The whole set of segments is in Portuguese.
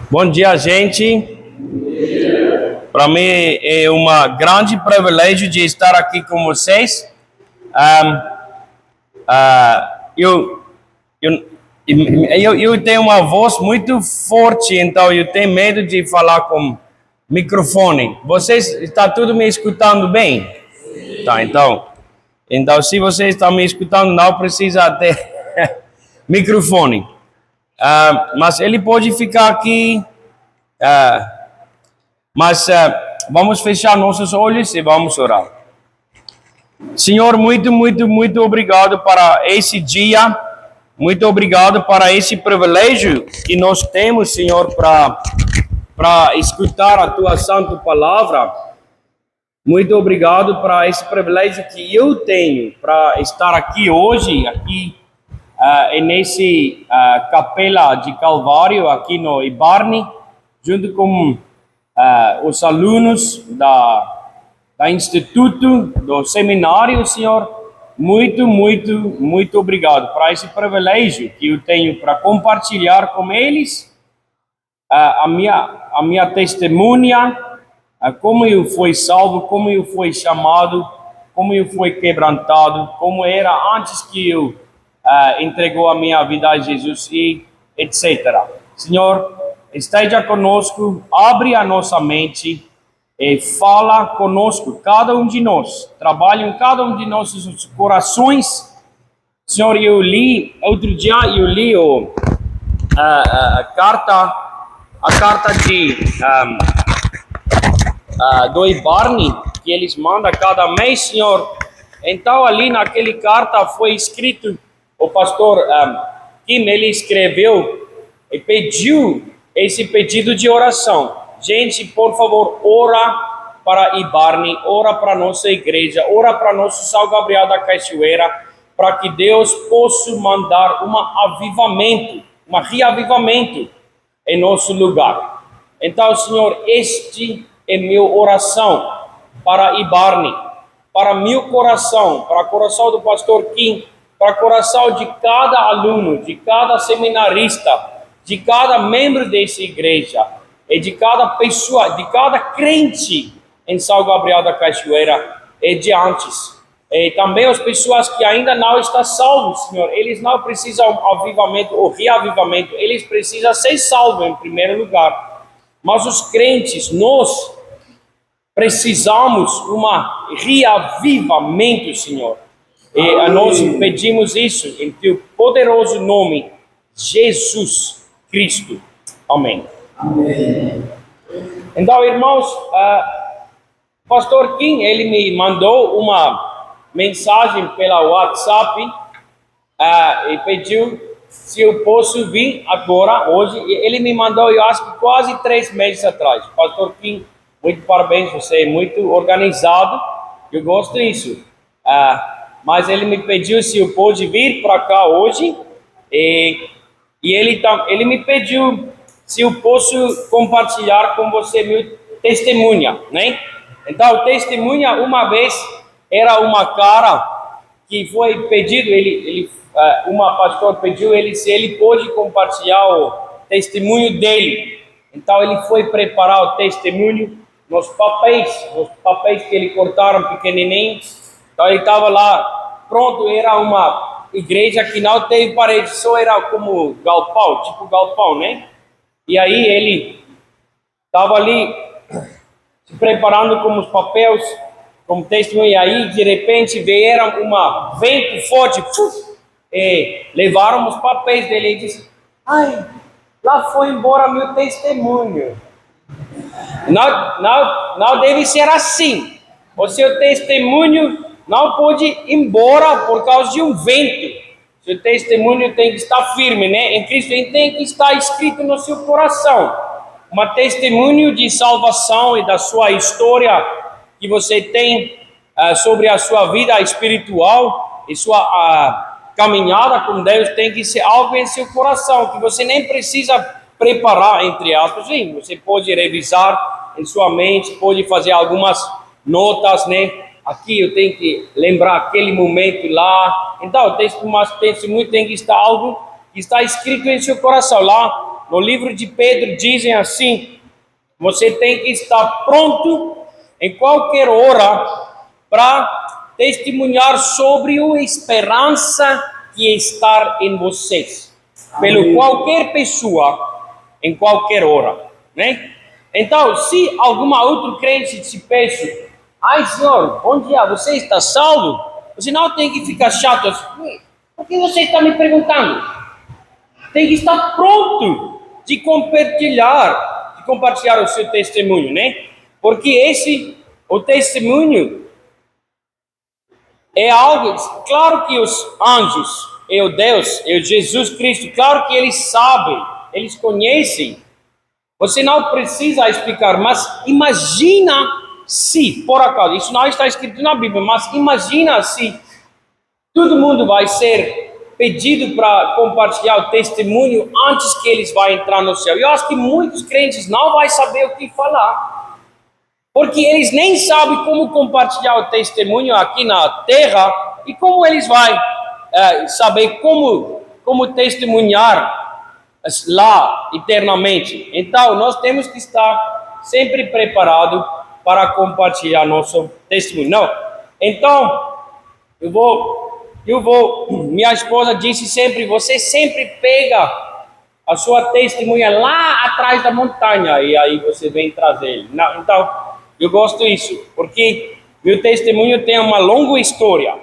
Bom dia, gente. Para mim é um grande privilégio de estar aqui com vocês. Eu tenho uma voz muito forte, então eu tenho medo de falar com microfone. Vocês estão tudo me escutando bem? Tá, então se vocês estão me escutando, não precisa ter microfone. Mas ele pode ficar aqui. Vamos fechar nossos olhos e vamos orar. Senhor, muito obrigado para esse dia. Muito obrigado para esse privilégio que nós temos, Senhor, para escutar a Tua Santa Palavra. Muito obrigado para esse privilégio que eu tenho para estar aqui hoje, nesse capela de Calvário, aqui no Ibarni, junto com os alunos da Instituto, do Seminário, Senhor. Muito obrigado por esse privilégio que eu tenho para compartilhar com eles a minha testemunha, como eu fui salvo, como eu fui chamado, como eu fui quebrantado, como era antes que eu entregou a minha vida a Jesus e etc. Senhor, esteja conosco, abre a nossa mente e fala conosco, cada um de nós, trabalhe em cada um de nossos corações. Senhor, outro dia eu li a carta do Ibarni, que eles mandam cada mês, Senhor. Então ali naquele carta foi escrito, o pastor Kim, ele escreveu e pediu esse pedido de oração. Gente, por favor, ora para Ibarni, ora para nossa igreja, ora para nosso São Gabriel da Cachoeira, para que Deus possa mandar um reavivamento em nosso lugar. Então, Senhor, este é minha oração para Ibarni, para meu coração, para o coração do pastor Kim, para o coração de cada aluno, de cada seminarista, de cada membro dessa igreja, e de cada pessoa, de cada crente em São Gabriel da Cachoeira e de antes. E também as pessoas que ainda não estão salvos, Senhor, eles não precisam avivamento ou reavivamento, eles precisam ser salvos em primeiro lugar. Mas os crentes, nós precisamos reavivamento, Senhor. E nós pedimos isso em Teu poderoso nome, Jesus Cristo. Amém. Amém. Então, irmãos, pastor Kim, ele me mandou uma mensagem pela WhatsApp e pediu se eu posso vir agora, hoje. Ele me mandou, eu acho que quase 3 meses atrás. Pastor Kim, muito parabéns, você é muito organizado, eu gosto disso. Mas ele me pediu se eu pude vir para cá hoje, e ele me pediu se eu posso compartilhar com você meu testemunha, né? Então, testemunha, uma vez, era uma cara que foi pedido, uma pastor pediu ele se ele pode compartilhar o testemunho dele. Então, ele foi preparar o testemunho nos papéis que ele cortaram pequenininhos. Então, ele estava lá, pronto, era uma igreja que não teve parede, só era como galpão, tipo galpão, né? E aí ele estava ali se preparando com os papéis, como testemunho, e aí de repente vieram um vento forte, e levaram os papéis dele e disse: ai, lá foi embora meu testemunho. Não deve ser assim. O seu testemunho não pode ir embora por causa de um vento. Seu testemunho tem que estar firme, né? Em Cristo, ele tem que estar escrito no seu coração. Um testemunho de salvação e da sua história que você tem sobre a sua vida espiritual e sua caminhada com Deus tem que ser algo em seu coração, que você nem precisa preparar, entre aspas. Sim, você pode revisar em sua mente, pode fazer algumas notas, né? Aqui eu tenho que lembrar aquele momento lá, Então, o testemunho tem que estar algo que está escrito em seu coração. Lá no livro de Pedro dizem assim: você tem que estar pronto em qualquer hora para testemunhar sobre a esperança que está em vocês, pelo qualquer pessoa, em qualquer hora, né? Então, se alguma outra crente te peça: ai, senhor, bom dia, você está salvo? Você não tem que ficar chato assim: por que você está me perguntando? Tem que estar pronto de compartilhar o seu testemunho, né? Porque o testemunho é algo, claro que os anjos, e o Deus, e o Jesus Cristo, claro que eles sabem, eles conhecem. Você não precisa explicar, mas imagina se, por acaso, isso não está escrito na Bíblia, mas imagina se todo mundo vai ser pedido para compartilhar o testemunho antes que eles vão entrar no céu. Eu acho que muitos crentes não vão saber o que falar, porque eles nem sabem como compartilhar o testemunho aqui na terra e como eles vão saber como testemunhar lá eternamente. Então, nós temos que estar sempre preparados para compartilhar nosso testemunho. Não. Então, minha esposa disse sempre: você sempre pega a sua testemunha lá atrás da montanha e aí você vem trazer ele. Não, então, eu gosto disso, porque meu testemunho tem uma longa história,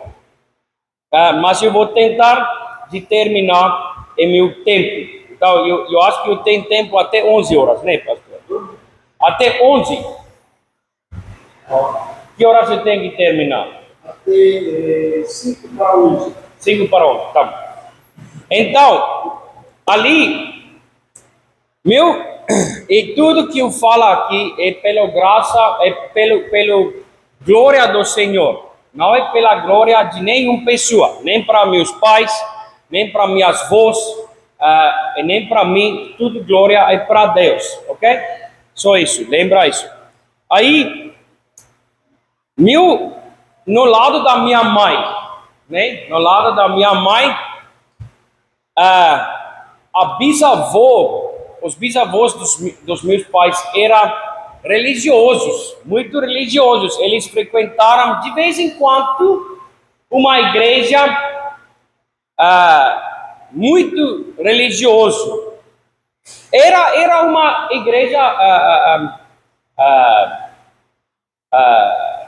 mas eu vou tentar de terminar em meu tempo. Então, eu acho que eu tenho tempo até 11 horas, né, pastor? Até 11. Que horas eu tenho que terminar? Até 5 para 11. 5 para 11, tá bom. Então, ali, e tudo que eu falo aqui é pela graça, é pelo glória do Senhor. Não é pela glória de nenhuma pessoa, nem para meus pais, nem para minhas avós, e nem para mim. Tudo glória é para Deus, ok? Só isso, lembra isso. Aí, no lado da minha mãe, né? No lado da minha mãe, os bisavós dos meus pais eram religiosos, muito religiosos. Eles frequentaram de vez em quando uma igreja muito religioso. Era uma igreja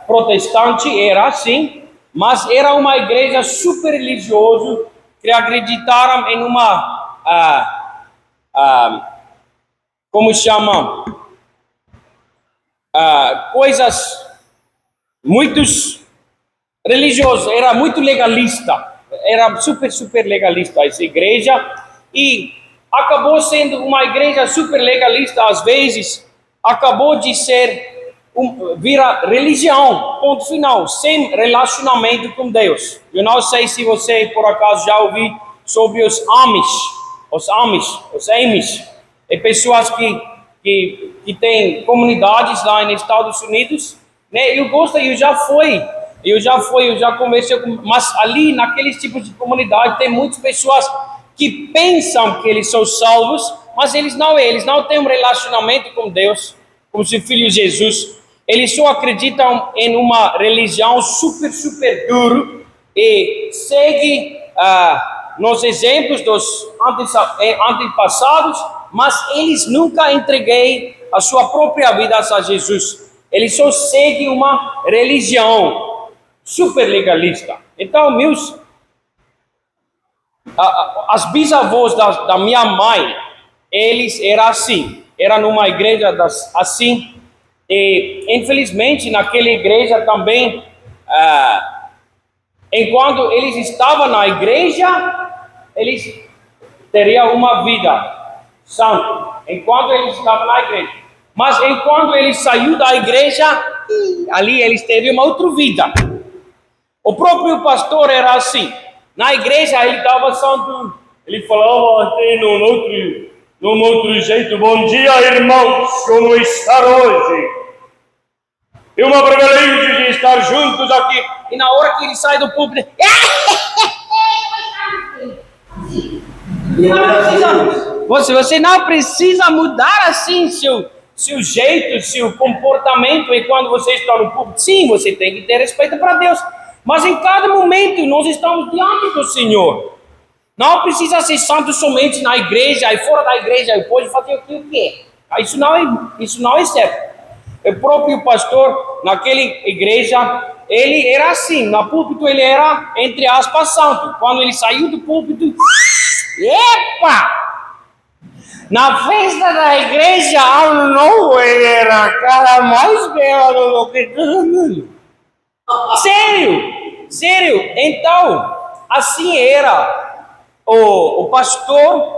protestante, era assim, mas era uma igreja super religiosa que acreditaram em uma como chama, coisas muito religiosas. Era muito legalista, era super legalista essa igreja, e acabou sendo uma igreja super legalista. Às vezes acabou de vira religião, ponto final, sem relacionamento com Deus. Eu não sei se você por acaso já ouviu sobre os Amish, é pessoas que têm comunidades lá nos Estados Unidos, né? Eu já conversei com, mas ali naqueles tipos de comunidade tem muitas pessoas que pensam que eles são salvos, mas eles não têm um relacionamento com Deus, com seu filho Jesus. Eles só acreditam em uma religião super duro e seguem nos exemplos dos antepassados, mas eles nunca entreguei a sua própria vida a Jesus. Eles só seguem uma religião super legalista. Então, as bisavós da minha mãe, eles eram assim, eram numa igreja assim, e infelizmente naquela igreja também, enquanto eles estavam na igreja, eles teriam uma vida santa, enquanto eles estavam na igreja. Mas enquanto eles saíram da igreja, ali eles teriam uma outra vida. O próprio pastor era assim. Na igreja ele estava santo, ele falava até num outro jeito: bom dia, irmãos, como está hoje? É uma privilégio de estar juntos aqui. E na hora que ele sai do púlpito, Você não precisa mudar assim seu jeito, seu comportamento. E quando você está no público, sim, você tem que ter respeito para Deus. Mas em cada momento nós estamos diante do Senhor. Não precisa ser santo somente na igreja e fora da igreja. E pode fazer o que quer. Isso não é certo. O próprio pastor naquela igreja, ele era assim. Na púlpito ele era, entre aspas, santo. Quando ele saiu do púlpito, epa! Na festa da igreja, não, ele era a cara mais bela do que todo mundo. Sério. Então, assim era o pastor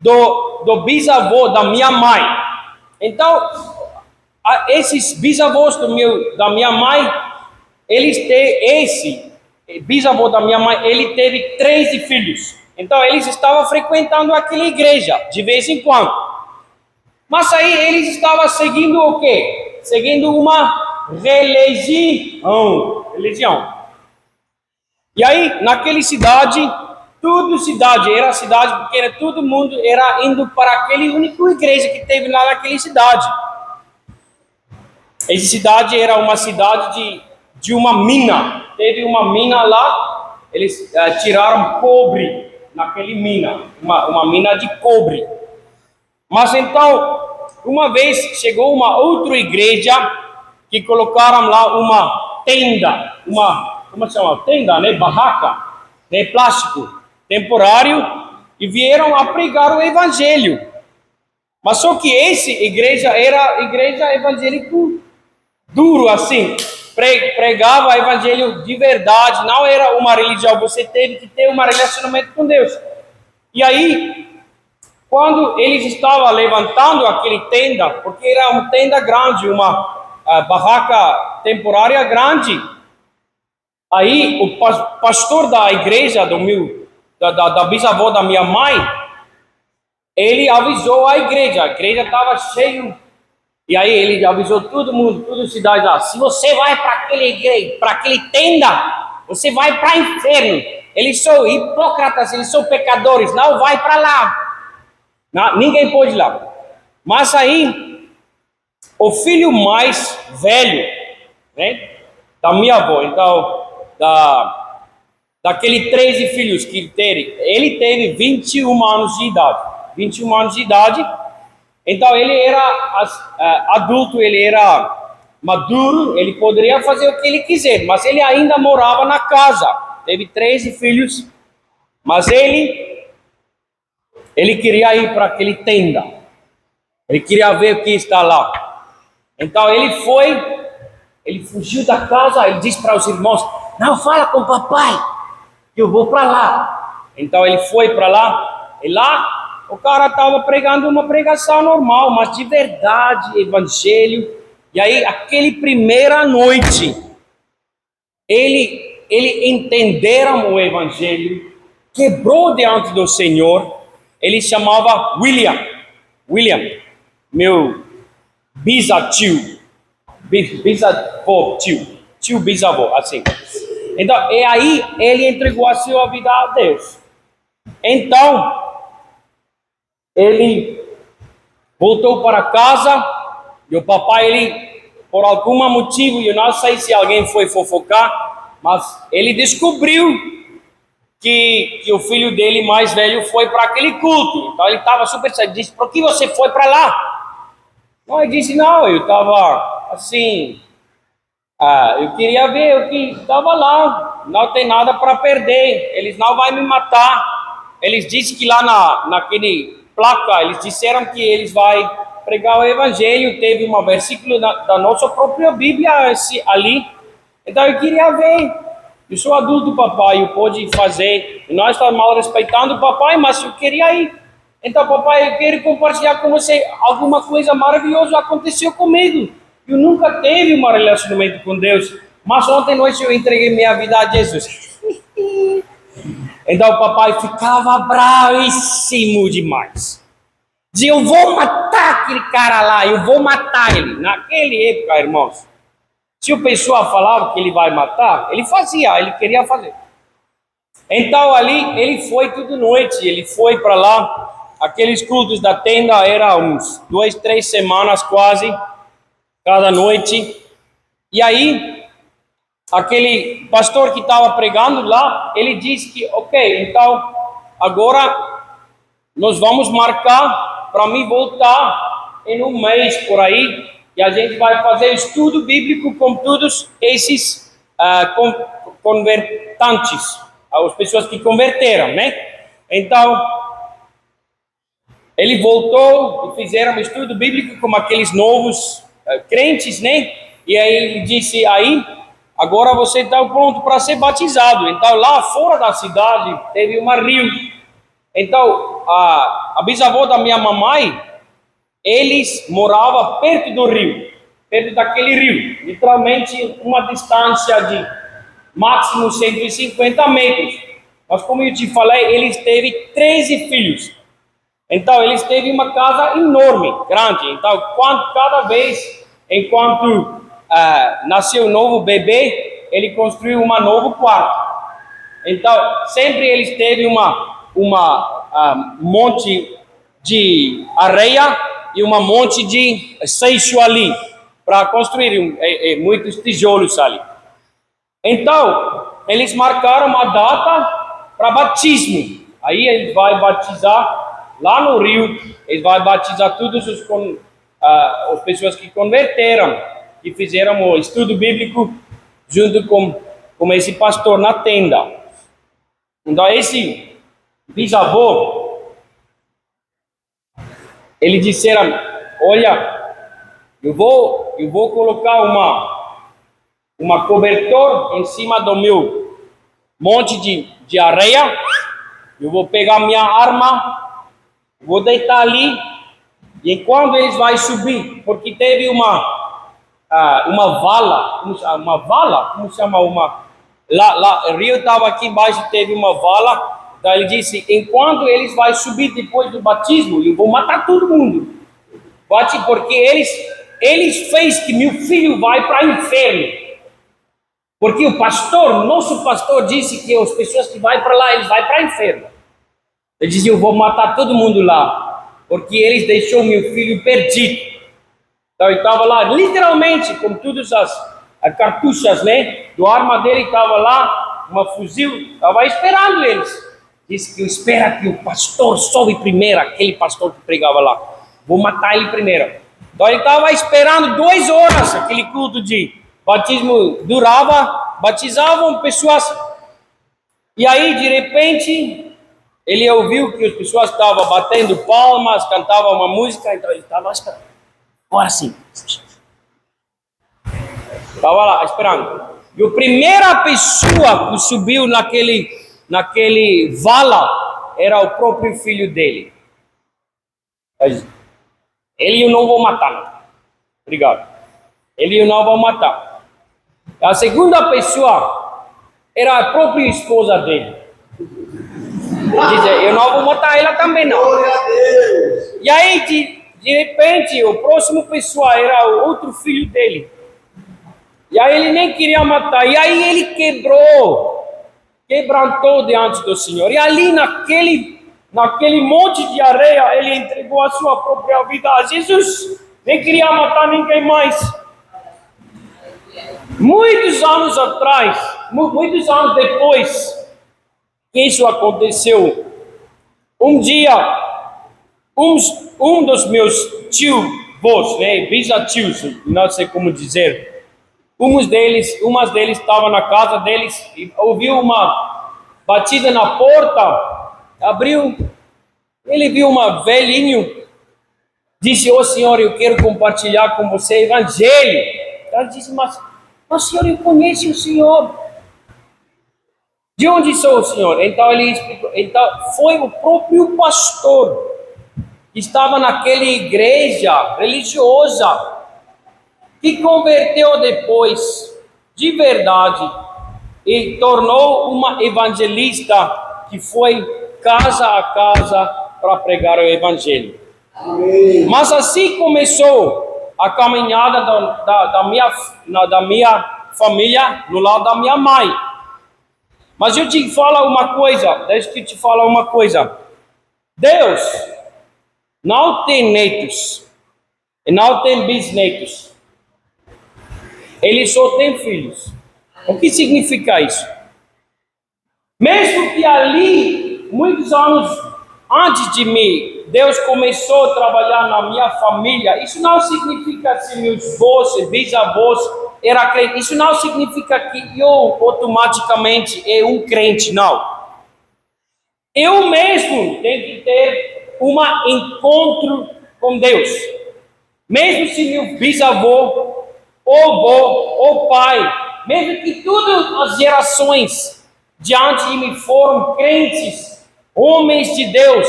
do bisavô da minha mãe. Então, esses bisavôs da minha mãe, esse bisavô da minha mãe, ele teve 13 filhos. Então, eles estavam frequentando aquela igreja, de vez em quando. Mas aí, eles estavam seguindo o quê? Seguindo uma religião. E aí, naquela cidade, era cidade pequena, todo mundo era indo para aquela única igreja que teve lá naquela cidade. Essa cidade era uma cidade de uma mina. Teve uma mina lá, eles tiraram cobre naquela mina, uma mina de cobre. Mas então, uma vez chegou uma outra igreja que colocaram lá uma tenda, como se chama? Tenda, né? Barraca, né? Plástico, temporário, e vieram a pregar o evangelho. Mas só que essa igreja era igreja evangélico duro assim, pregava o evangelho de verdade, não era uma religião, você teve que ter um relacionamento com Deus. E aí, quando eles estavam levantando aquele tenda, porque era uma tenda grande, uma barraca temporária grande, aí o pastor da igreja da bisavó da minha mãe, ele avisou a igreja estava cheia. E aí ele avisou todo mundo, toda a cidade lá, se você vai para aquela igreja, para aquele tenda, você vai para o inferno. Eles são hipócritas, eles são pecadores, não vai para lá. Não, ninguém pode ir lá. Mas aí, o filho mais velho, né, da minha avó, então, daqueles 13 filhos que ele teve 21 anos de idade. 21 anos de idade. Então ele era adulto, ele era maduro, ele poderia fazer o que ele quiser, mas ele ainda morava na casa, teve 13 filhos, mas ele queria ir para aquele tenda, ele queria ver o que está lá. Então ele fugiu da casa, ele disse para os irmãos, não, fala com o papai, que eu vou para lá. Então ele foi para lá, e lá o cara estava pregando uma pregação normal, mas de verdade, evangelho. E aí, aquele primeira noite, ele entenderam o evangelho, quebrou diante do Senhor. Ele chamava William, meu bisavô, tio bisavô, assim. Então, e aí ele entregou a sua vida a Deus. Então, ele voltou para casa e o papai, ele, por algum motivo, eu não sei se alguém foi fofocar, mas ele descobriu que o filho dele mais velho foi para aquele culto. Então ele estava super sério, disse, por que você foi para lá? Não, ele disse, não, eu estava assim, eu queria ver o que estava lá, não tem nada para perder, eles não vão me matar. Eles disseram que lá naquele placa, eles disseram que eles vão pregar o evangelho, teve um versículo da nossa própria Bíblia ali. Então eu queria ver, eu sou adulto, papai, eu pude fazer, nós estamos mal respeitando o papai, mas eu queria ir. Então papai, eu quero compartilhar com você alguma coisa maravilhosa aconteceu comigo. Eu nunca tive um relacionamento com Deus, mas ontem à noite eu entreguei minha vida a Jesus. Então o papai ficava bravíssimo demais. Dizia, eu vou matar aquele cara lá, eu vou matar ele. Naquela época, irmãos, se o pessoal falava que ele vai matar, ele fazia, ele queria fazer. Então ali ele foi toda noite, ele foi para lá, aqueles cultos da tenda eram uns 2, 3 semanas quase, cada noite. E aí, aquele pastor que estava pregando lá, ele disse que, ok, então agora nós vamos marcar para mim voltar em um mês por aí, e a gente vai fazer estudo bíblico com todos esses convertantes, as pessoas que converteram, né? Então, ele voltou e fizeram um estudo bíblico com aqueles novos crentes, né? E aí ele disse, aí, agora você está pronto para ser batizado. Então, lá fora da cidade, teve um rio. Então, a bisavó da minha mamãe, eles moravam perto do rio, perto daquele rio, literalmente uma distância de máximo 150 metros. Mas como eu te falei, eles teve 13 filhos. Então, eles teve uma casa enorme, grande. Então, cada vez, enquanto nasceu um novo bebê, ele construiu um novo quarto. Então, sempre eles teve uma monte de areia e uma monte de seixo ali, para construir muitos tijolos ali. Então, eles marcaram uma data para batismo. Aí ele vai batizar lá no rio, ele vai batizar todos as pessoas que converteram, que fizeram o estudo bíblico junto com esse pastor na tenda. Então, esse bisavô, ele disseram, olha, eu vou colocar uma cobertor em cima do meu monte de areia, eu vou pegar minha arma, vou deitar ali, e enquanto eles vão subir, porque teve uma vala, como se chama, lá, o rio estava aqui embaixo, teve uma vala. Então ele disse, enquanto eles vão subir depois do batismo, eu vou matar todo mundo, porque eles fez que meu filho vai para o inferno. Porque o pastor, nosso pastor, disse que as pessoas que vão para lá, eles vão para o inferno. Ele disse, eu vou matar todo mundo lá, porque eles deixou meu filho perdido. Então ele estava lá, literalmente, com todas as cartuchas, né? Do arma dele estava lá, uma fuzil, estava esperando eles. Disse que eu espero que o pastor sobe primeiro, aquele pastor que pregava lá. Vou matar ele primeiro. Então ele estava esperando 2 horas, aquele culto de batismo durava, batizavam pessoas. E aí, de repente, ele ouviu que as pessoas estavam batendo palmas, cantavam uma música, então ele estava esperando. Agora sim. Estava lá esperando. E a primeira pessoa que subiu naquele vala era o próprio filho dele. Ele eu não vou matar. Não. Obrigado. Ele eu não vou matar. A segunda pessoa era a própria esposa dele. Ele dizia, eu não vou matar ela também não. Glória a Deus. E aí, de repente, o próximo pessoa era o outro filho dele. E aí ele nem queria matar. E aí ele quebrantou diante do Senhor. E ali naquele monte de areia, ele entregou a sua própria vida a Jesus. Nem queria matar ninguém mais. Muitos anos atrás, muitos anos depois que isso aconteceu, um dia, um dos meus tios, né, bisatios, não sei como dizer, umas deles estavam na casa deles e ouviu uma batida na porta, abriu, ele viu uma velhinho, disse, Senhor, eu quero compartilhar com você o evangelho. Ela disse, mas Senhor, eu conheço o Senhor. De onde sou o Senhor? Então ele explicou, então foi o próprio pastor que estava naquela igreja religiosa que converteu depois de verdade e tornou uma evangelista que foi casa a casa para pregar o evangelho. Amém. Mas assim começou a caminhada da minha família no lado da minha mãe. Mas eu te falo uma coisa, deixa eu te falar uma coisa. Deus não tem netos e não tem bisnetos. Ele só tem filhos. O que significa isso? Mesmo que ali, muitos anos antes de mim, Deus começou a trabalhar na minha família, isso não significa que meus avós, bisavós eram crentes. Isso não significa que eu automaticamente é um crente, não. Eu mesmo tenho que ter um encontro com Deus. Mesmo se meu bisavô, ou avô, ou pai, mesmo que todas as gerações diante de mim foram crentes, homens de Deus,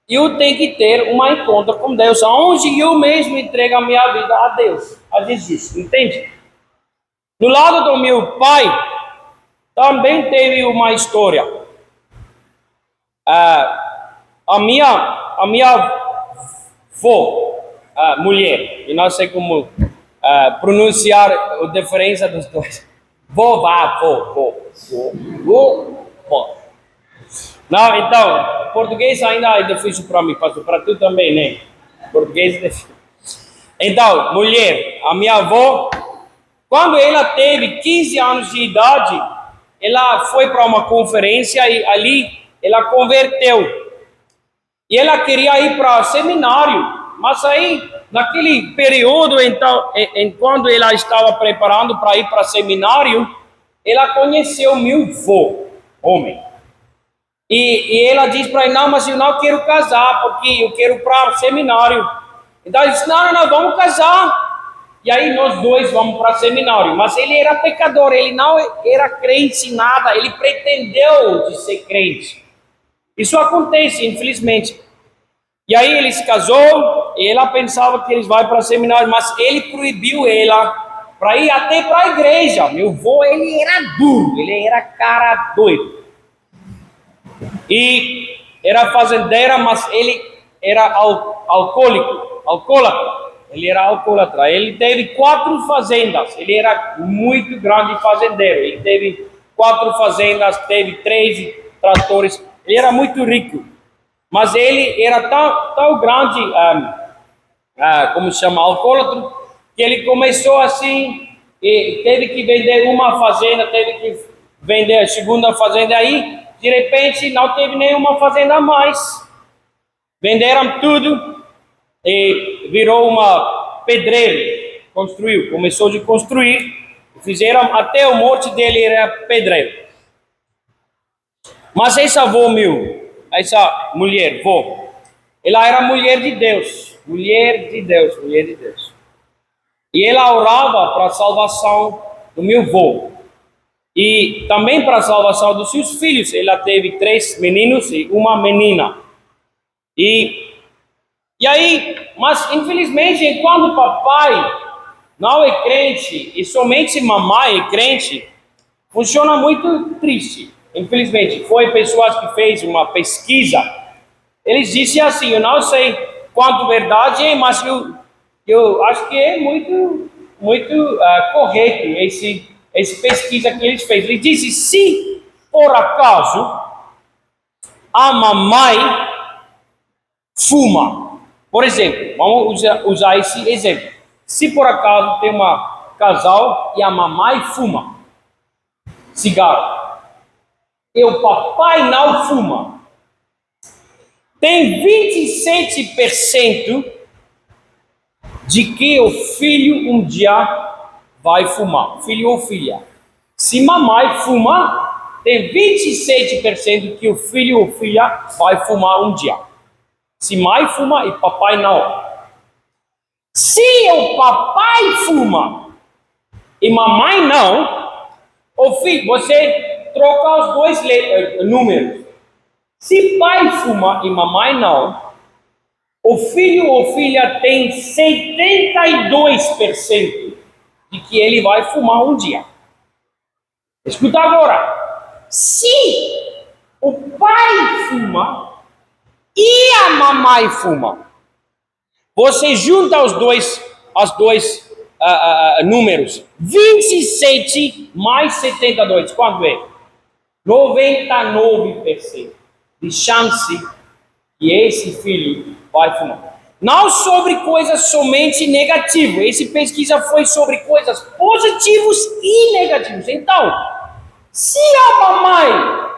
eu tenho que ter um encontro com Deus, onde eu mesmo entrego a minha vida a Deus, a Jesus, entende? No lado do meu pai, também teve uma história. A minha avó, mulher, e não sei como pronunciar a diferença dos dois. Vó. Não, então, português ainda é difícil para mim, pastor, para tu também, né? Português é difícil. Então, mulher, a minha avó, quando ela teve 15 anos de idade, ela foi para uma conferência e ali ela converteu. E ela queria ir para seminário, mas aí, naquele período, então, enquanto ela estava preparando para ir para seminário, ela conheceu meu avô, homem. E ela disse para ele, não, mas eu não quero casar, porque eu quero ir para seminário. Então ele disse, não, vamos casar. E aí nós dois vamos para seminário. Mas ele era pecador, ele não era crente em nada, ele pretendeu de ser crente. Isso acontece, infelizmente. E aí ele se casou, e ela pensava que eles vão para seminário, mas ele proibiu ela para ir até para a igreja. Meu avô, ele era duro, ele era cara doido. E era fazendeira, mas ele era alcoólatra. Ele era alcoólatra. Ele teve 4 fazendas. Ele era muito grande fazendeiro. Ele teve 4 fazendas, teve 13 tratores. Ele era muito rico. Mas ele era tão grande, como se chama, alcoólatra, que ele começou assim, e teve que vender uma fazenda, teve que vender a segunda fazenda aí. De repente, não teve nenhuma fazenda a mais. Venderam tudo e virou uma pedreiro. Começou a construir. Fizeram até a morte dele, era pedreiro. Mas essa avó essa mulher, avó, ela era mulher de Deus. Mulher de Deus. E ela orava para a salvação do meu avô. E também para a salvação dos seus filhos. Ela teve 3 meninos e uma menina. E aí, mas infelizmente, enquanto papai não é crente e somente mamãe é crente, funciona muito triste. Infelizmente, foi pessoas que fez uma pesquisa. Eles disseram assim, eu não sei quanto verdade é, mas eu acho que é muito correto essa pesquisa que eles fez. Ele disse, se por acaso a mamãe fuma, por exemplo, vamos usar esse exemplo. Se por acaso tem um casal e a mamãe fuma cigarro e o papai não fuma, tem 27% de que o filho um dia vai fumar, filho ou filha. Se mamãe fuma, tem 27% que o filho ou filha vai fumar um dia. Se mãe fuma e papai não. Se o papai fuma e mamãe não, o filho, você troca os dois números. Se pai fuma e mamãe não, o filho ou filha tem 72% de que ele vai fumar um dia. Escuta agora. Se o pai fuma e a mamãe fuma, você junta os dois números. 27 mais 72, quanto é? 99% de chance que esse filho vai fumar. Não sobre coisas somente negativas. Essa pesquisa foi sobre coisas positivas e negativas. Então, se a mamãe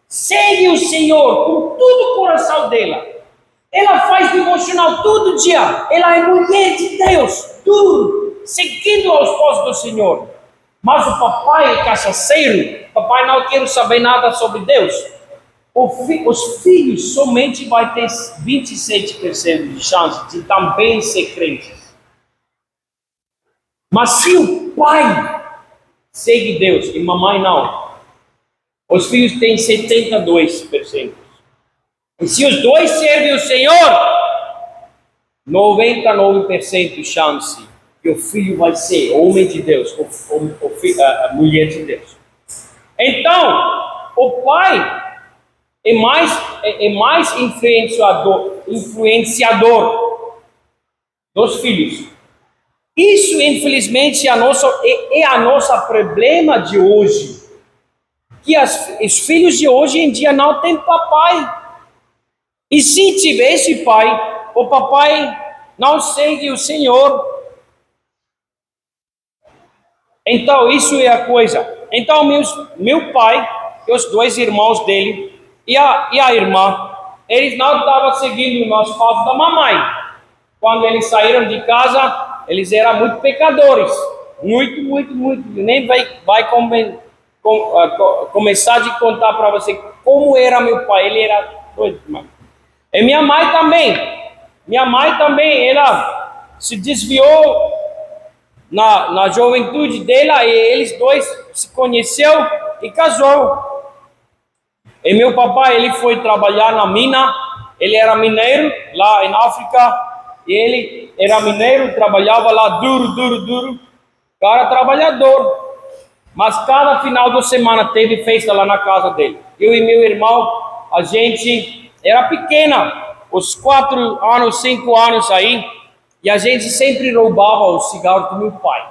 segue o Senhor com todo o coração dela, ela faz devocional todo dia, ela é mulher de Deus, tudo, seguindo aos pés do Senhor. Mas o papai é cachaceiro, o papai não quer saber nada sobre Deus. Os filhos somente vai ter 27% de chance de também ser crentes. Mas se o pai segue Deus e mamãe não, os filhos têm 72%. E se os dois servem o Senhor, 99% de chance que o filho vai ser homem de Deus, a mulher de Deus. Então, o pai é mais influenciador dos filhos. Isso, infelizmente, é a nossa problema de hoje. Que os filhos de hoje em dia não têm papai. E se tivesse pai, o papai não segue o Senhor. Então, isso é a coisa. Então, meu pai e os dois irmãos dele e a irmã, eles não estavam seguindo os passos da mamãe. Quando eles saíram de casa, eles eram muito pecadores. Muito. Nem vai começar a contar para você como era meu pai. Ele era doido, mano. E minha mãe também, ela se desviou na juventude dela e eles dois se conheceu e casou. E meu papai, ele foi trabalhar na mina, ele era mineiro lá em África, e ele era mineiro, trabalhava lá duro, cara trabalhador. Mas cada final de semana teve festa lá na casa dele. Eu e meu irmão, a gente era pequena, os 4 anos, 5 anos aí, e a gente sempre roubava o cigarro do meu pai.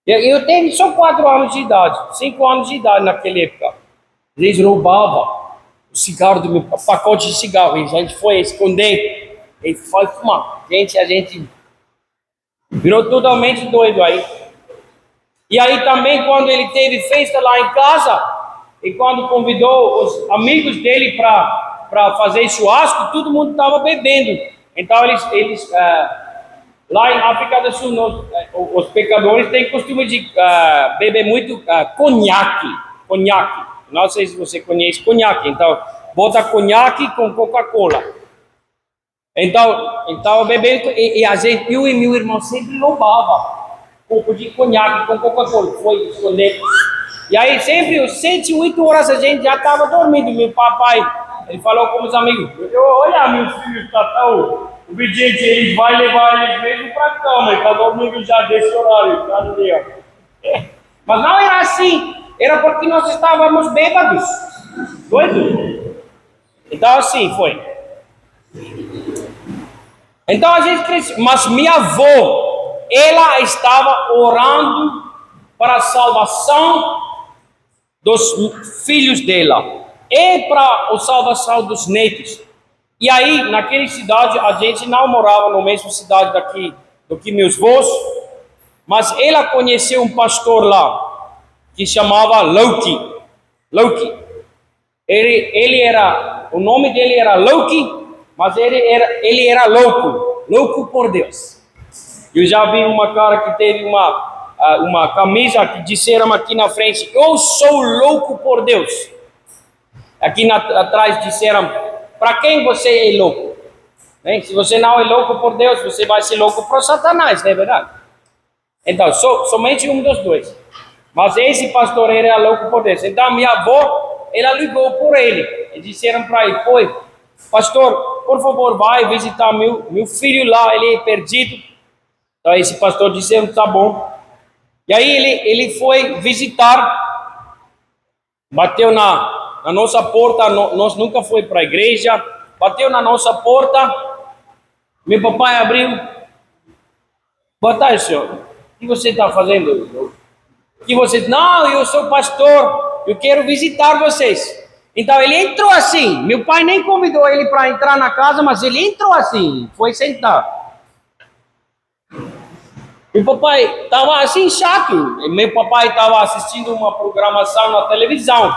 Eu tenho só 4 anos de idade, 5 anos de idade naquela época. Eles roubavam o cigarro do meu pai, pacote de cigarro, e a gente foi esconder, ele foi fumar. A gente virou totalmente doido aí. E aí também quando ele teve festa lá em casa, e quando convidou os amigos dele para fazer churrasco, todo mundo estava bebendo. Então eles lá em África do Sul, os pecadores têm costume de beber muito conhaque. Não sei se você conhece conhaque. Então, bota conhaque com Coca-Cola. Então bebendo, eu e meu irmão sempre roubava um pouco de conhaque com Coca-Cola. Foi esconder. E aí sempre, às 7, 8 horas a gente já estava dormindo. Meu papai, ele falou com os amigos, olha, meus filhos estão tão obedientes, eles vão levar eles mesmo para a cama, ele está dormindo já desse horário, tá no dia. Mas não era assim, era porque nós estávamos bêbados, doido. Então assim foi. Então a gente cresceu, mas minha avó, ela estava orando para a salvação dos filhos dela e para a salvação dos netos. E aí, naquela cidade, a gente não morava na mesma cidade daqui do que meus avós, mas ela conheceu um pastor lá que chamava Loki. Ele era, o nome dele era Loki, mas ele era louco por Deus. Eu já vi uma cara que teve uma camisa que disseram aqui na frente, eu sou louco por Deus. Aqui atrás disseram, para quem você é louco? Né? Se você não é louco por Deus, você vai ser louco por Satanás, não é verdade? Então, somente um dos dois. Mas esse pastor era louco por Deus. Então, minha avó, ela ligou por ele. E disseram para ele, pastor, por favor, vai visitar meu filho lá, ele é perdido. Então, esse pastor disse, tá bom. E aí ele foi visitar, bateu na nossa porta, nós nunca foi para a igreja, bateu na nossa porta, meu papai abriu, boa tarde, senhor, o que você está fazendo? Não, eu sou pastor, eu quero visitar vocês. Então ele entrou assim. Meu pai nem convidou ele para entrar na casa, mas ele entrou assim, foi sentar. E o papai estava assim chato. Meu papai estava assistindo uma programação na televisão.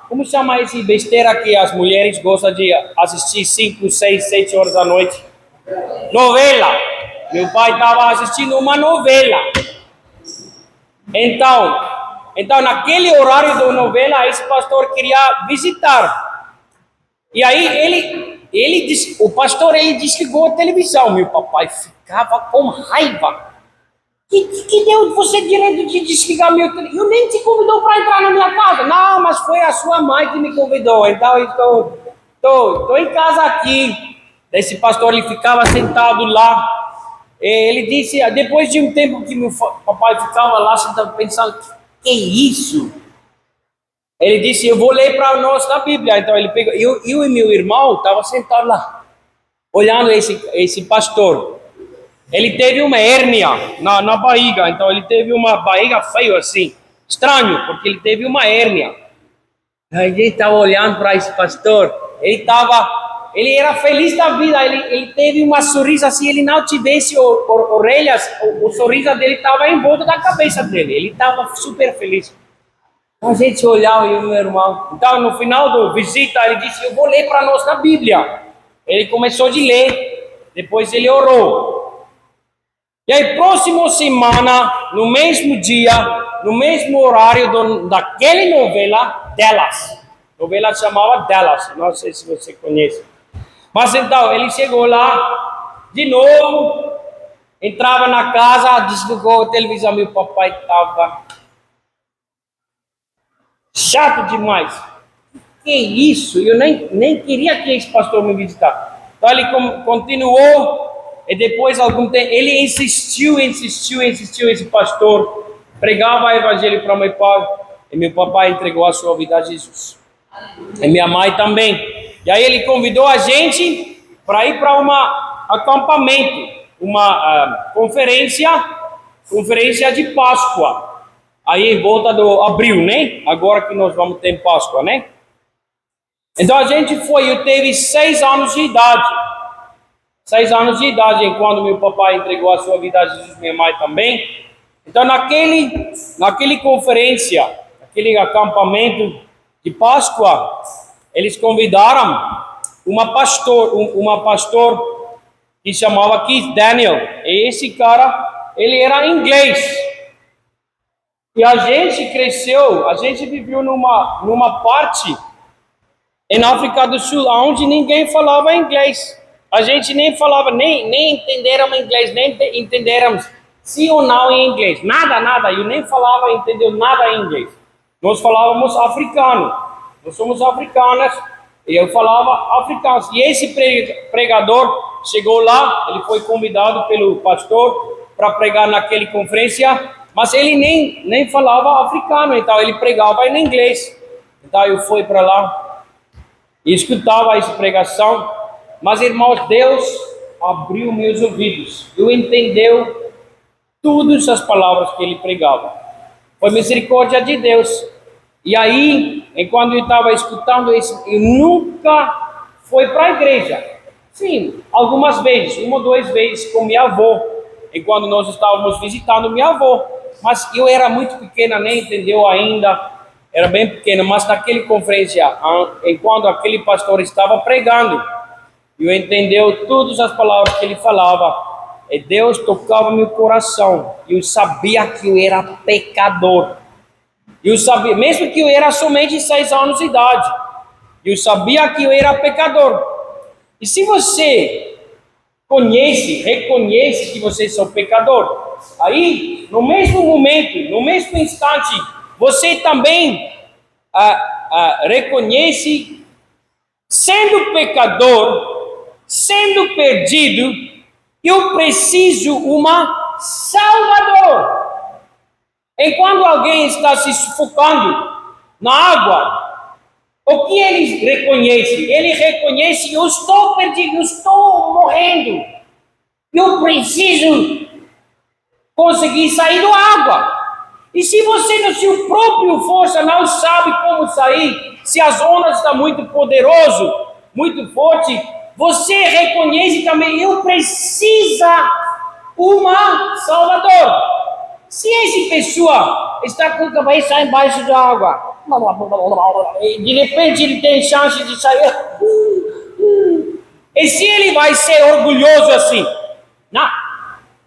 Como chama esse besteira que as mulheres gostam de assistir 5, 6, 7 horas da noite? Novela. Meu pai estava assistindo uma novela. Então naquele horário da novela, esse pastor queria visitar. E aí o pastor desligou a televisão. Meu papai ficava com raiva. Que deu você direito de desligar meu telefone? Eu nem te convidou para entrar na minha casa. Não, mas foi a sua mãe que me convidou. Então eu estou em casa aqui. Esse pastor ele ficava sentado lá. Ele disse, depois de um tempo que meu papai ficava lá sentado pensando, que é isso? Ele disse, eu vou ler para nós na Bíblia. Então ele pegou, eu e meu irmão estavam sentados lá, olhando esse pastor. Ele teve uma hérnia na barriga, então ele teve uma barriga feia assim, estranho, porque ele teve uma hérnia. A gente estava olhando para esse pastor, ele era feliz da vida, ele teve uma sorriso assim, ele não tivesse orelhas, o sorriso dele estava em volta da cabeça dele, ele estava super feliz. A gente olhava, eu e meu irmão. Então, no final da visita, ele disse, eu vou ler para nós na Bíblia. Ele começou a ler, depois ele orou. E aí, próxima semana, no mesmo dia, no mesmo horário daquela novela, Dallas. A novela chamava Dallas, não sei se você conhece. Mas então, ele chegou lá, de novo, entrava na casa, desligou a televisão, meu papai estava chato demais. Que isso? Eu nem queria que esse pastor me visitasse. Então ele continuou. E depois de algum tempo, ele insistiu, esse pastor pregava o evangelho para meu pai, e meu papai entregou a sua vida a Jesus. E minha mãe também. E aí ele convidou a gente para ir para um acampamento, uma conferência de Páscoa. Aí em volta do abril, né? Agora que nós vamos ter Páscoa, né? Então a gente foi, eu teve 6 anos de idade. 6 anos de idade, quando meu papai entregou a sua vida a Jesus, minha mãe também. Então, naquele conferência, aquele acampamento de Páscoa, eles convidaram uma pastor que chamava Keith Daniel. E esse cara, ele era inglês. E a gente cresceu, a gente viveu numa parte em África do Sul, onde ninguém falava inglês. A gente nem falava, nem entenderam inglês, nem entendéramos sim ou não em inglês. Nada. Eu nem falava, entendeu nada em inglês. Nós falávamos africano. Nós somos africanas e eu falava africano. E esse pregador chegou lá, ele foi convidado pelo pastor para pregar naquela conferência, mas ele nem falava africano, então ele pregava em inglês. Então eu fui para lá e escutava essa pregação. Mas, irmãos, Deus abriu meus ouvidos. Eu entendeu todas as palavras que ele pregava. Foi misericórdia de Deus. E aí, enquanto eu estava escutando isso, eu nunca fui para a igreja. Sim, algumas vezes, 1 ou 2 vezes com minha avó, enquanto nós estávamos visitando minha avó. Mas eu era muito pequena, nem entendeu ainda. Era bem pequena, mas naquela conferência, enquanto aquele pastor estava pregando, eu entendeu todas as palavras que ele falava, e Deus tocava meu coração. Eu sabia que eu era pecador. Eu sabia, mesmo que eu era somente 6 anos de idade, eu sabia que eu era pecador. E se você reconhece que você é um pecador, aí, no mesmo momento, no mesmo instante, você também reconhece, sendo pecador, sendo perdido, eu preciso uma Salvador. Enquanto alguém está se sufocando na água, o que ele reconhece? Ele reconhece, eu estou perdido, eu estou morrendo. Eu preciso conseguir sair da água. E se você, no seu próprio força, não sabe como sair, se as ondas estão muito poderoso, muito forte, você reconhece também, eu preciso uma Salvador. Se essa pessoa está com a cabeça embaixo da água, e de repente ele tem chance de sair, e se ele vai ser orgulhoso assim? Não,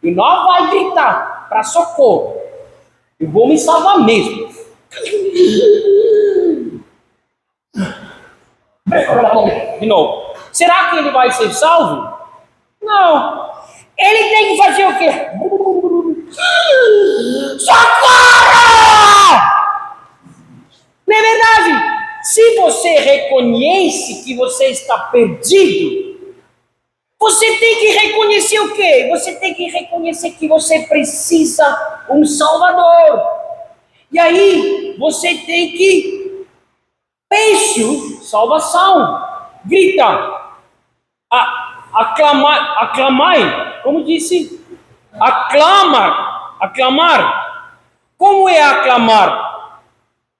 ele não vai gritar para socorro. Eu vou me salvar mesmo. De novo. Será que ele vai ser salvo? Não. Ele tem que fazer o quê? Socorro! Não é verdade? Se você reconhece que você está perdido, você tem que reconhecer o quê? Você tem que reconhecer que você precisa um Salvador. E aí, você tem que pedir salvação. Grita. Aclamai. Como disse? Aclamar. Como é aclamar?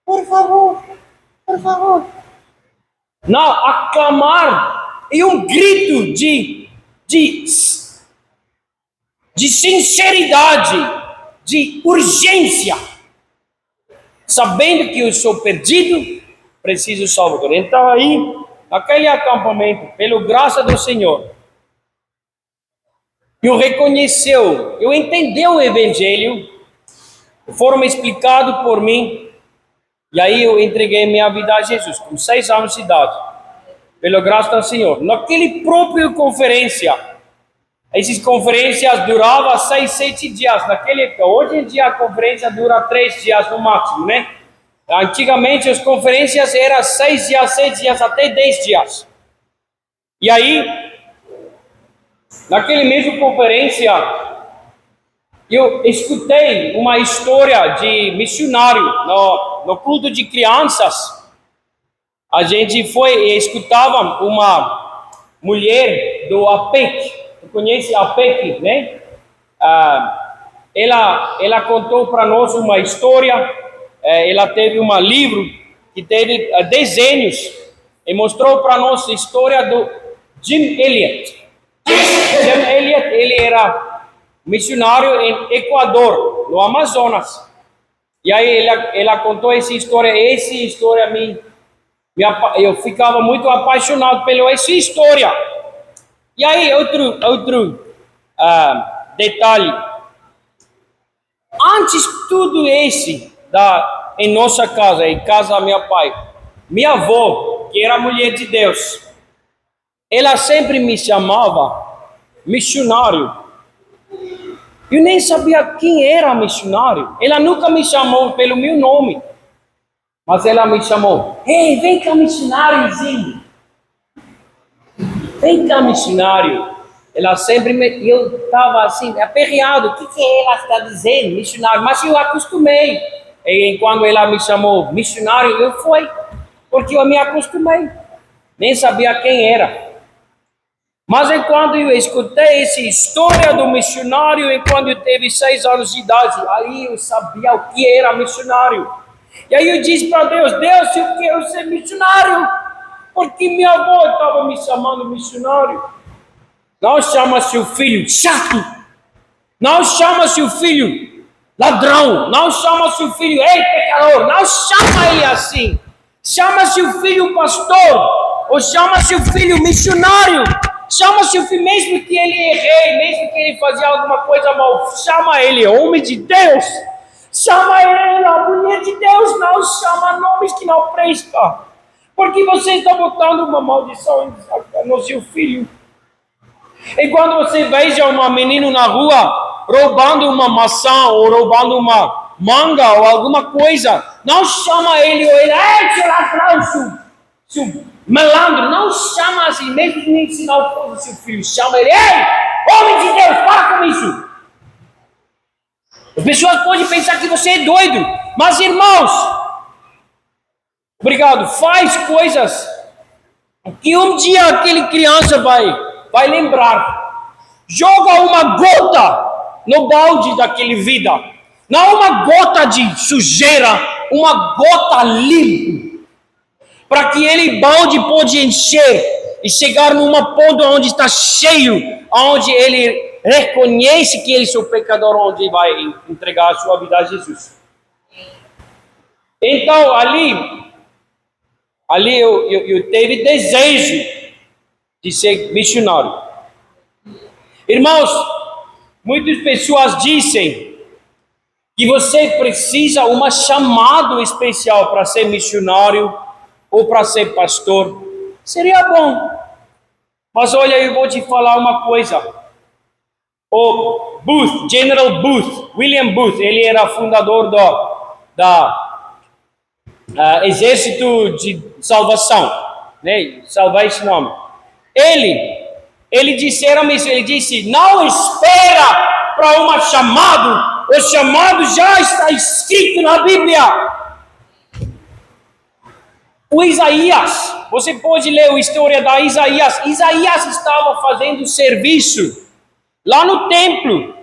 Por favor. Não, aclamar é um grito de sinceridade, de urgência, sabendo que eu sou perdido, preciso de Salvador. Então aí, naquele acampamento, pela graça do Senhor, eu reconheceu, eu entendi o Evangelho, foram explicados por mim, e aí eu entreguei minha vida a Jesus, com 6 anos de idade, pela graça do Senhor. Naquele próprio conferência, essas conferências duravam 6, 7 dias. Naquele época, hoje em dia a conferência dura 3 dias no máximo, né? Antigamente as conferências eram 6 dias, 7 dias, até 10 dias. E aí, naquele mesmo conferência, eu escutei uma história de missionário no culto de crianças. A gente foi e escutava uma mulher do APEC. Você conhece a APEC, né? Ela contou para nós uma história. Ela teve um livro que teve desenhos e mostrou para nós a história do Jim Elliot. Jim Elliot, ele era missionário em Equador, no Amazonas. E aí ela contou essa história. Essa história eu ficava muito apaixonado pela essa história. E aí outro detalhe. Antes de tudo esse em nossa casa, em casa do meu pai, minha avó, que era mulher de Deus, ela sempre me chamava missionário. Eu nem sabia quem era missionário. Ela nunca me chamou pelo meu nome, mas ela me chamou: ei, vem cá, missionáriozinho. Vem cá, missionário. Ela sempre eu estava assim, aperreado. O que ela está dizendo, missionário? Mas eu acostumei. E quando ela me chamou missionário, eu fui, porque eu me acostumei. Nem sabia quem era. Mas enquanto eu escutei essa história do missionário, enquanto eu teve 6 anos de idade, aí eu sabia o que era missionário. E aí eu disse para Deus: Deus, eu quero ser missionário, porque minha avó estava me chamando missionário. Não chama seu filho chato, não chama seu filho ladrão, não chama seu filho pecador, não chama ele assim. Chama seu filho pastor, ou chama seu filho missionário. Chama seu filho, mesmo que ele erre, mesmo que ele fazia alguma coisa mal, chama ele homem de Deus. Chama ele a mulher de Deus, não chama nomes que não prestam. Porque você está botando uma maldição no seu filho. E quando você veja um menino na rua roubando uma maçã ou roubando uma manga ou alguma coisa, não chama ele ou ele, seu ladrão, seu malandro, não chama assim, mesmo que se não fosse seu filho, chama ele: ei, homem de Deus, para com isso. As pessoas podem pensar que você é doido, mas irmãos, obrigado, faz coisas que um dia aquele criança vai lembrar. Joga uma gota no balde daquele vida. Não uma gota de sujeira, uma gota limpa. Para que ele balde pode encher e chegar numa ponto onde está cheio, onde ele reconhece que ele é o pecador, onde vai entregar a sua vida a Jesus. Então, ali eu teve desejo de ser missionário. Irmãos, muitas pessoas dizem que você precisa uma chamado especial para ser missionário ou para ser pastor. Seria bom. Mas olha, eu vou te falar uma coisa. O Booth, General Booth, William Booth, ele era fundador da Exército de Salvação, né? Salvation Army. Ele disse, não espera para uma chamado. O chamado já está escrito na Bíblia. O Isaías, você pode ler a história da Isaías. Isaías estava fazendo serviço lá no templo.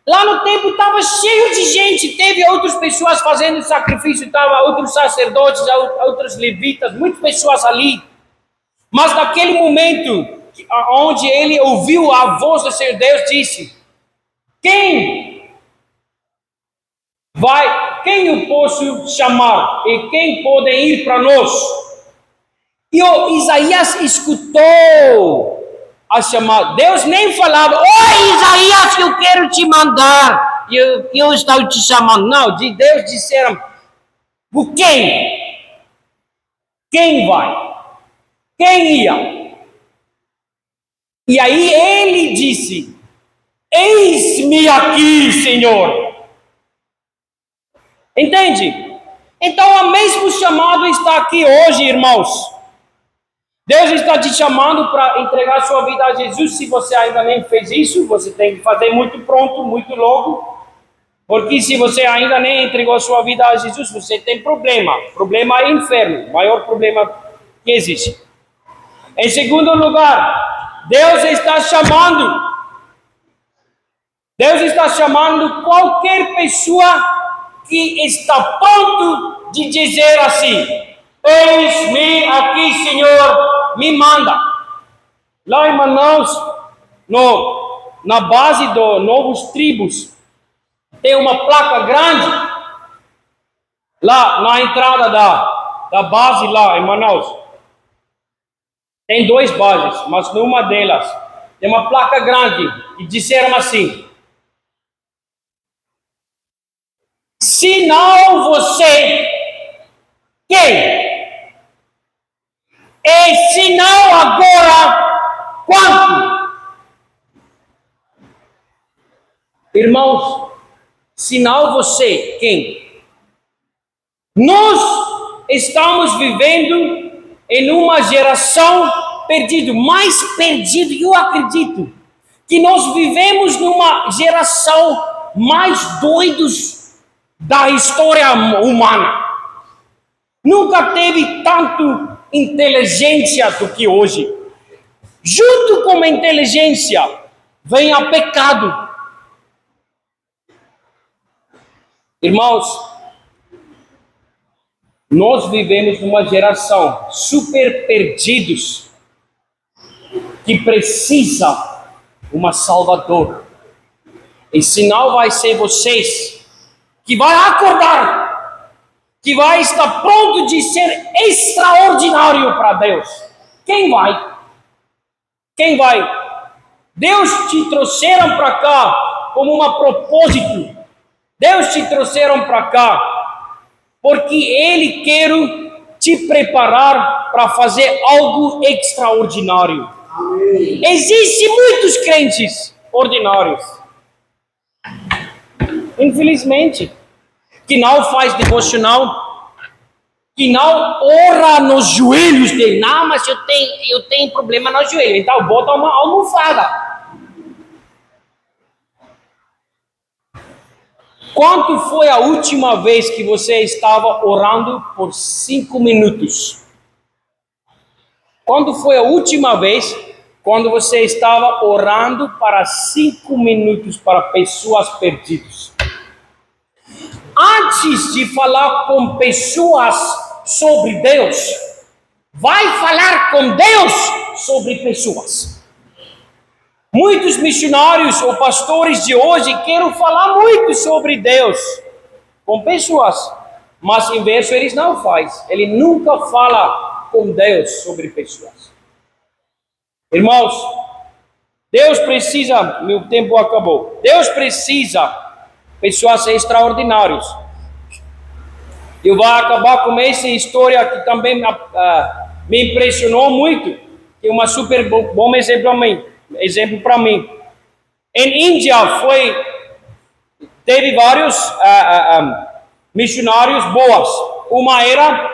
Lá no templo estava cheio de gente. Teve outras pessoas fazendo sacrifício. Estava outros sacerdotes, outros levitas, muitas pessoas ali. Mas naquele momento, onde ele ouviu a voz do seu Deus, disse: Quem eu posso chamar? E quem pode ir para nós? E o Isaías escutou a chamada. Deus nem falava: Oi, Isaías, eu quero te mandar. Eu estou te chamando. Não, de Deus disseram: o quem? Quem vai? Quem ia? E aí ele disse: Eis-me aqui, Senhor. Entende? Então, o mesmo chamado está aqui hoje, irmãos. Deus está te chamando para entregar sua vida a Jesus. Se você ainda nem fez isso, você tem que fazer muito pronto, muito logo. Porque se você ainda nem entregou sua vida a Jesus, você tem problema. Problema é inferno, o maior problema que existe. Em segundo lugar, Deus está chamando qualquer pessoa que está pronto de dizer assim: Eis-me aqui, Senhor, me manda. Lá em Manaus, na base do Novos Tribos, tem uma placa grande, lá na entrada da base lá em Manaus. Tem 2 bases, mas numa delas tem uma placa grande e disseram assim: se não você, quem? E se não agora, quanto? Irmãos, se não você, quem? Nós estamos vivendo em uma geração perdida, mais perdida, eu acredito, que nós vivemos numa geração mais doidos da história humana. Nunca teve tanto inteligência do que hoje. Junto com a inteligência vem a pecado. Irmãos, nós vivemos numa geração super perdidos que precisa uma Salvador. E se não vai ser vocês que vai acordar, que vai estar pronto de ser extraordinário para Deus. Quem vai? Quem vai? Deus te trouxeram para cá como um propósito. Deus te trouxeram para cá porque Ele quer te preparar para fazer algo extraordinário. Amém. Existem muitos crentes ordinários, infelizmente, que não faz devocional, que não ora nos joelhos dele. Não, mas eu tenho problema no joelho, então bota uma almofada. Quando foi a última vez que você estava orando por 5 minutos? Quando foi a última vez quando você estava orando para 5 minutos para pessoas perdidas? antes de falar com pessoas sobre Deus, vai falar com Deus sobre pessoas. Muitos missionários ou pastores de hoje querem falar muito sobre Deus com pessoas, mas em verso eles não fazem. Ele nunca fala com Deus sobre pessoas. Irmãos, Deus precisa, meu tempo acabou. Deus precisa pessoas extraordinárias. Eu vou acabar com essa história que também me impressionou muito, que é uma super bom exemplo para mim. Em Índia teve vários missionários boas. Uma era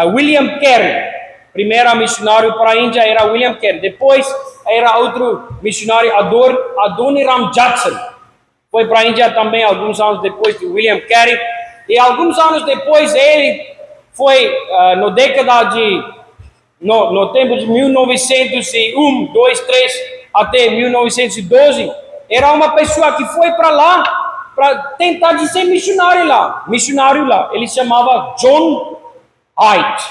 William Carey. Primeiro missionário para a Índia era William Carey. Depois era outro missionário, Adoniram Judson. Foi para a Índia também alguns anos depois de William Carey. E alguns anos depois ele foi no tempo de 1901, 2, 3 até 1912. Era uma pessoa que foi para lá para tentar de ser missionário lá. Ele chamava John Hyde.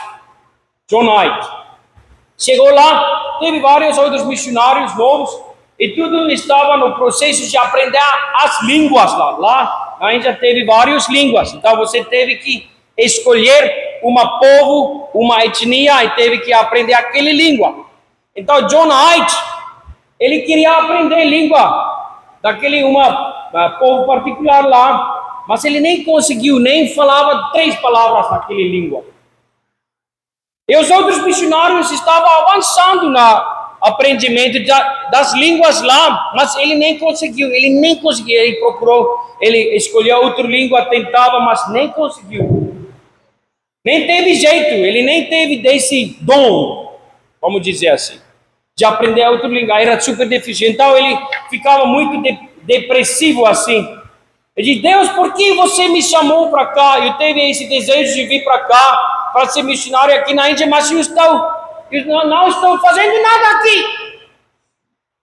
Chegou lá, teve vários outros missionários novos, e tudo estava no processo de aprender as línguas lá. Lá a Índia teve várias línguas, então você teve que escolher uma povo, uma etnia, e teve que aprender aquela língua. Então John Hyde, ele queria aprender língua daquele povo particular lá, mas ele nem conseguiu, nem falava 3 palavras naquela língua. E os outros missionários estavam avançando no aprendimento das línguas lá, mas ele nem conseguiu, ele procurou, ele escolheu outra língua, tentava, mas nem conseguiu. Nem teve jeito, ele nem teve desse dom, vamos dizer assim, de aprender outra língua, era super difícil. Então ele ficava muito depressivo assim. Ele disse: Deus, por que você me chamou para cá? Eu tive esse desejo de vir para cá, para ser missionário aqui na Índia, mas eu não estou fazendo nada aqui.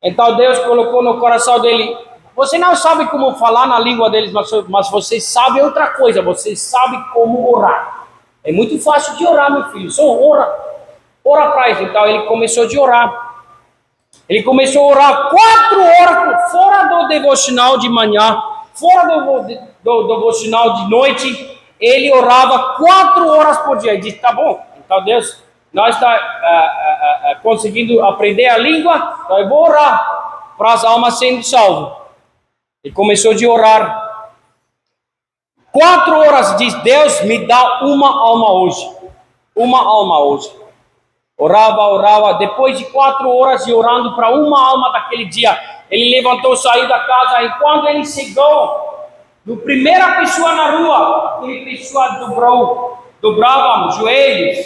Então Deus colocou no coração dele: você não sabe como falar na língua deles, mas você sabe outra coisa, você sabe como orar. É muito fácil de orar, meu filho, só ora para isso. Então ele começou a orar. Ele começou a orar 4 horas, fora do devocional de manhã, fora do devocional de noite. Ele orava 4 horas por dia. Ele disse: tá bom, então Deus, nós estamos conseguindo aprender a língua, então eu vou orar para as almas sendo salvas. Ele começou a orar 4 horas, diz: Deus, me dá uma alma hoje. Uma alma hoje. Orava. Depois de 4 horas de orando para uma alma daquele dia, ele levantou, saiu da casa, e quando ele chegou no primeira pessoa na rua, aquele pessoa dobrava os joelhos,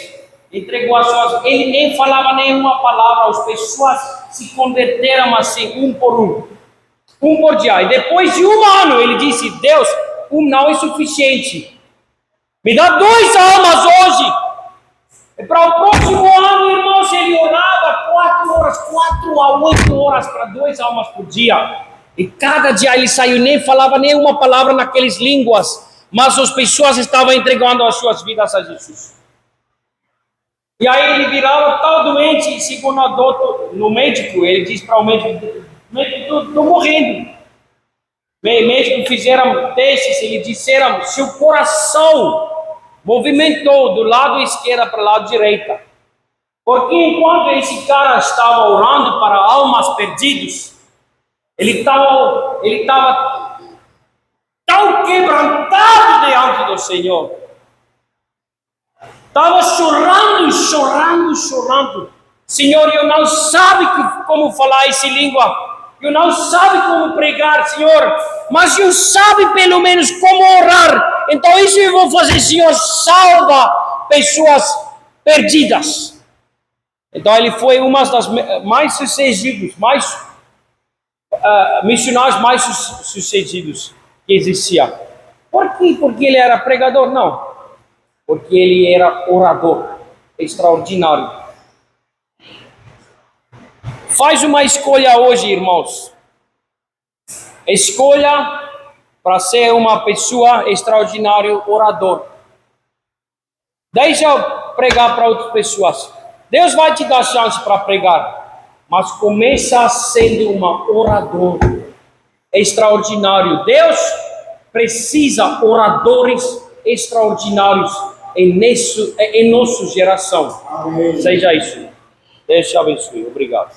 entregou as suas... Ele nem falava nenhuma palavra, as pessoas se converteram assim, um por dia. E depois de 1 ano, ele disse: Deus, não é suficiente. Me dá 2 almas hoje. E para o próximo ano, irmãos, ele orava 4 horas, 4 a 8 horas para 2 almas por dia. E cada dia ele saiu, nem falava nenhuma palavra naquelas línguas, mas as pessoas estavam entregando as suas vidas a Jesus. E aí ele virava tão doente, e segundo no médico, ele disse para o médico: estou morrendo. O médico fizeram testes, eles disseram: seu coração movimentou do lado esquerdo para o lado direito. Porque enquanto esse cara estava orando para almas perdidas, ele estava tão quebrantado diante do Senhor. Estava chorando. Senhor, eu não sabe como falar essa língua. Eu não sabe como pregar, Senhor. Mas eu sabe pelo menos como orar. Então isso eu vou fazer, Senhor. Salva pessoas perdidas. Então ele foi uma das mais sucedidas, missionários mais sucedidos que existia. Por quê? Porque ele era pregador? Não. Porque ele era orador extraordinário. Faz uma escolha hoje, irmãos. Escolha para ser uma pessoa extraordinária, orador. Deixa eu pregar para outras pessoas. Deus vai te dar chance para pregar, mas começa sendo uma orador extraordinário. Deus precisa oradores extraordinários em nossa geração. Amém. Seja isso. Deus te abençoe. Obrigado.